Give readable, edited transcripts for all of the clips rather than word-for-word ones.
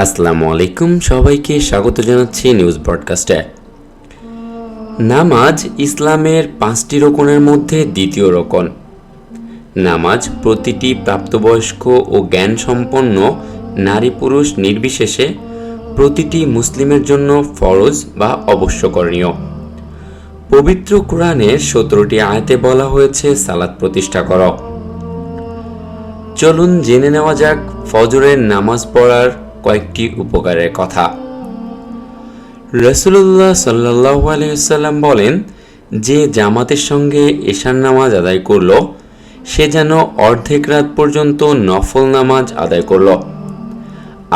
আসসালামু আলাইকুম, সবাইকে স্বাগত জানাচ্ছি নিউজ ব্রডকাস্টে। নামাজ ইসলামের 5টি রকনের মধ্যে দ্বিতীয় রকন। নামাজ প্রতিটি প্রাপ্তবয়স্ক ও জ্ঞানসম্পন্ন নারী পুরুষ নির্বিশেষে প্রতিটি মুসলিমের জন্য ফরজ বা অবশ্যকরণীয়। পবিত্র কোরআনের 17টি আয়াতে বলা হয়েছে সালাত প্রতিষ্ঠা করো। চলুন জেনে নেওয়া যাক ফজরের নামাজ পড়ার কয়েকটি উপকারের কথা। রাসূলুল্লাহ সাল্লাল্লাহু আলাইহি ওয়াসাল্লাম বলেন, যে জামাতের সঙ্গে এশার নামাজ আদায় করল সে যেন অর্ধেক রাত পর্যন্ত নফল নামাজ আদায় করল,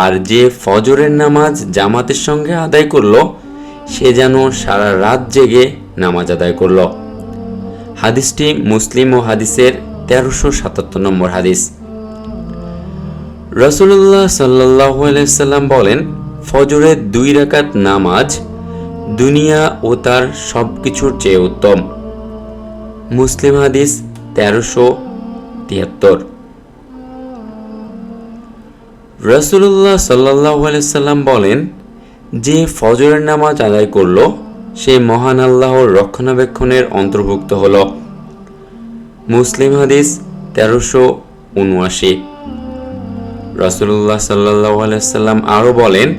আর যে ফজরের নামাজ জামাতের সঙ্গে আদায় করল সে যেন সারা রাত জেগে নামাজ আদায় করল। হাদিসটি মুসলিম ও হাদিসের 1377 নম্বর হাদিস। রাসূলুল্লাহ সাল্লাল্লাহু আলাইহি সাল্লাম বলেন, ফজরের 2 রাকাত নামাজ দুনিয়া ও তার সবকিছুর চেয়ে উত্তম। মুসলিম হাদিস 1373। রাসূলুল্লাহ সাল্লাল্লাহু আলাইহি সাল্লাম বলেন, যে ফজরের নামাজ আদায় করল সে মহান আল্লাহর রক্ষণাবেক্ষণের অন্তর্ভুক্ত হল। মুসলিম হাদিস 1379। রাসূলুল্লাহ সাল্লাল্লাহু আলাইহি সাল্লাম আরও বলেন,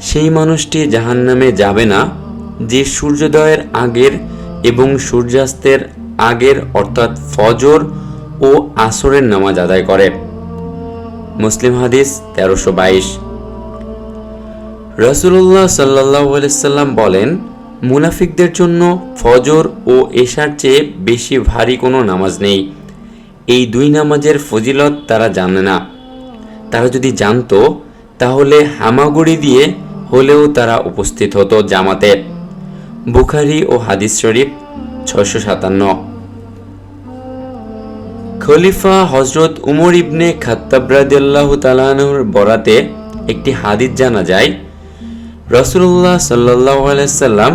সেই মানুষটি জাহান্নামে যাবে না যে সূর্যোদয়ের আগের এবং সূর্যাস্তের আগের অর্থাৎ ফজর ও আসরের নামাজ আদায় করে। মুসলিম হাদিস 1322। রাসূলুল্লাহ সাল্লাল্লাহু আলাইহি সাল্লাম বলেন, মুনাফিকদের জন্য ফজর ও এশার চেয়ে বেশি ভারী কোনো নামাজ নেই। এই 2 নামাজের ফজিলত তারা জানে না। তারা যদি জানতো তাহলে হামাগুড়ি দিয়ে হলেও তারা উপস্থিত হতো জামাতে। বুখারী ও হাদিস শরীফ 657। খলিফা হযরত উমর ইবনে খাত্তাব রাদিয়াল্লাহু তাআলা আনহুর বরাতে একটি হাদিস জানা যায়, রাসূলুল্লাহ সাল্লাল্লাহু আলাইহি সাল্লাম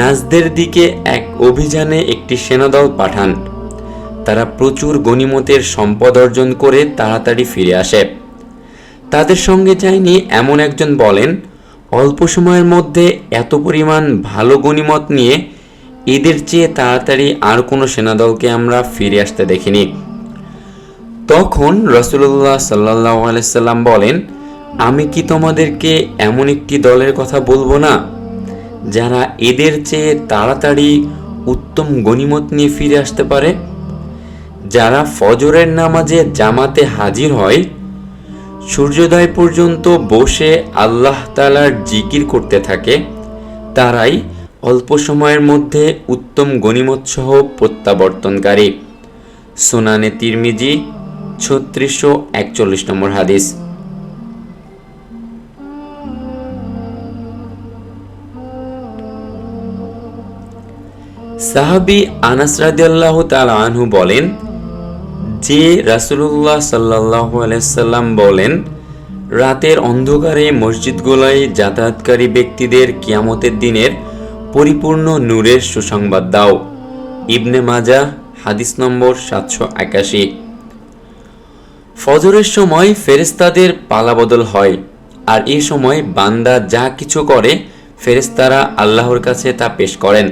নাজদের দিকে এক অভিযানে একটি সেনাদল পাঠান। তারা প্রচুর গনিমতের সম্পদ অর্জন করে তাড়াতাড়ি ফিরে আসে। তাদের সঙ্গে যায়নি এমন একজন বলেন, অল্প সময়ের মধ্যে এত পরিমাণ ভালো গনিমত নিয়ে এদের চেয়ে তাড়াতাড়ি আর কোনো সেনাদলকে আমরা ফিরে আসতে দেখিনি। তখন রাসূলুল্লাহ সাল্লাল্লাহু আলাইহি সাল্লাম বলেন, আমি কি তোমাদেরকে এমন একটি দলের কথা বলবো না যারা এদের চেয়ে তাড়াতাড়ি উত্তম গনিমত নিয়ে ফিরে আসতে পারে? যারা ফজরের নামাজে জামাতে হাজির হয়, সূর্যোদয় পর্যন্ত বসে আল্লাহ তাআলার জিকির করতে থাকে, তারাই অল্প সময়ের মধ্যে উত্তম গনিমত সহ প্রত্যাবর্তনকারী। সুনানে তিরমিজি 3641 নম্বর হাদিস। সাহাবী আনাস রাদিয়াল্লাহু তাআলা আনহু বলেন, যে রাসূলুল্লাহ সাল্লাল্লাহু আলাইহি সাল্লাম বলেন, রাতের অন্ধকারে মসজিদগুলোয় যাতায়াতকারী ব্যক্তিদের কিয়ামতের দিনের পরিপূর্ণ নূরের সুসংবাদ দাও। ইবনে মাজাহ হাদিস নম্বর 781। ফজরের সময় ফেরেশতাদের পালাবদল হয়, আর এই সময় বান্দা যা কিছু করে ফেরেশতারা আল্লাহর কাছে তা পেশ করেন।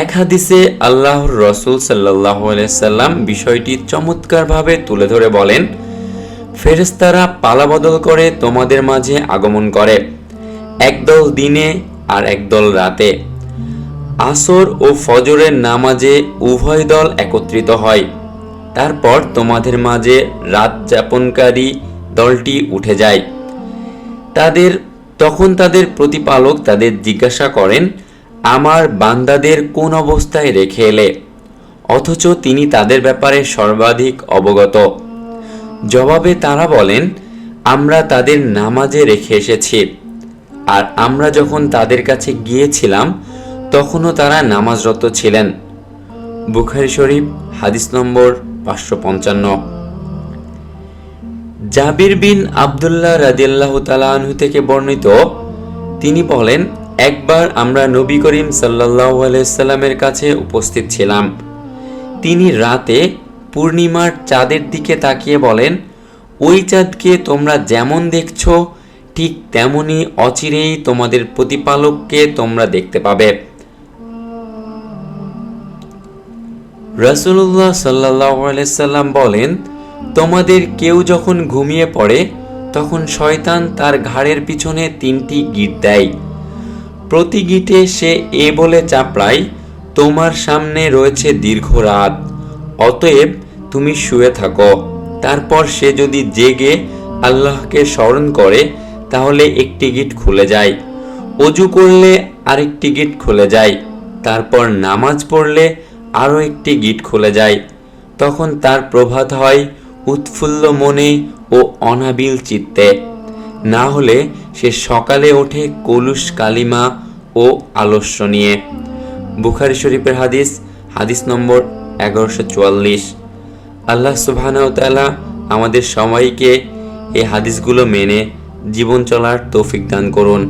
এক হাদিসে আল্লাহর রাসূল সাল্লাল্লাহু আলাইহি সাল্লাম বিষয়টি চমৎকারভাবে তুলে ধরে বলেন, ফেরেশতারা পালাবদল করে তোমাদের মাঝে আগমন করে, একদল দিনে আর একদল রাতে। আসর ও ফজরের নামাজে উভয় দল একত্রিত হয়। তারপর তোমাদের মাঝে রাত যাপনকারী দলটি উঠে যায়। তখন তাদের প্রতিপালক তাদের জিজ্ঞাসা করেন, আমার বান্দাদের কোন অবস্থায় রেখে এলে, অথচ তিনি তাদের ব্যাপারে সর্বাধিক অবগত? জবাবে তারা বলেন, আমরা তাদের নামাজে রেখে এসেছি, আর আমরা যখন তাদের কাছে গিয়েছিলাম তখনও তারা নামাজরত ছিলেন। বুখারী শরীফ হাদিস নম্বর 555। জাবির বিন আব্দুল্লাহ রাদিয়াল্লাহু তাআলা আনহু থেকে বর্ণিত, তিনি বলেন, একবার আমরা নবী করিম সাল্লাল্লাহু আলাইহি সাল্লামের কাছে উপস্থিত ছিলাম। তিনি রাতে পূর্ণিমার চাঁদের দিকে তাকিয়ে বলেন, ওই চাঁদকে তোমরা যেমন দেখছো ঠিক তেমনি অচিরেই তোমাদের প্রতিপালককে তোমরা দেখতে পাবে। রাসূলুল্লাহ সাল্লাল্লাহু আলাইহি সাল্লাম বলেন, তোমাদের কেউ যখন ঘুমিয়ে পড়ে তখন শয়তান তার ঘাড়ের পিছনে 3টি গিঁট দেয়। প্রতি গিঁটে সে এ বলে চাপড়ায়, তোমার সামনে রয়েছে দীর্ঘ রাত, অতএব তুমি শুয়ে থাকো। তারপর সে যদি জেগে আল্লাহকে স্মরণ করে তাহলে একটি গিঁট খুলে যায়, অজু করলে আরেকটি গিঁট খুলে যায়, তারপর নামাজ পড়লে আরও একটি গিঁট খুলে যায়। তখন তার প্রভাত হয় উৎফুল্ল মনে ও অনাবিল চিত্তে। না হলে সে সকালে ওঠে কলুষ কালিমা ও আলস্য নিয়ে। বুখারী শরীফের হাদিস, হাদিস নম্বর 1144। আল্লাহ সুবহানাহু ওয়া তাআলা আমাদের সবাইকে এই হাদিসগুলো মেনে জীবন চলার তৌফিক দান করুন।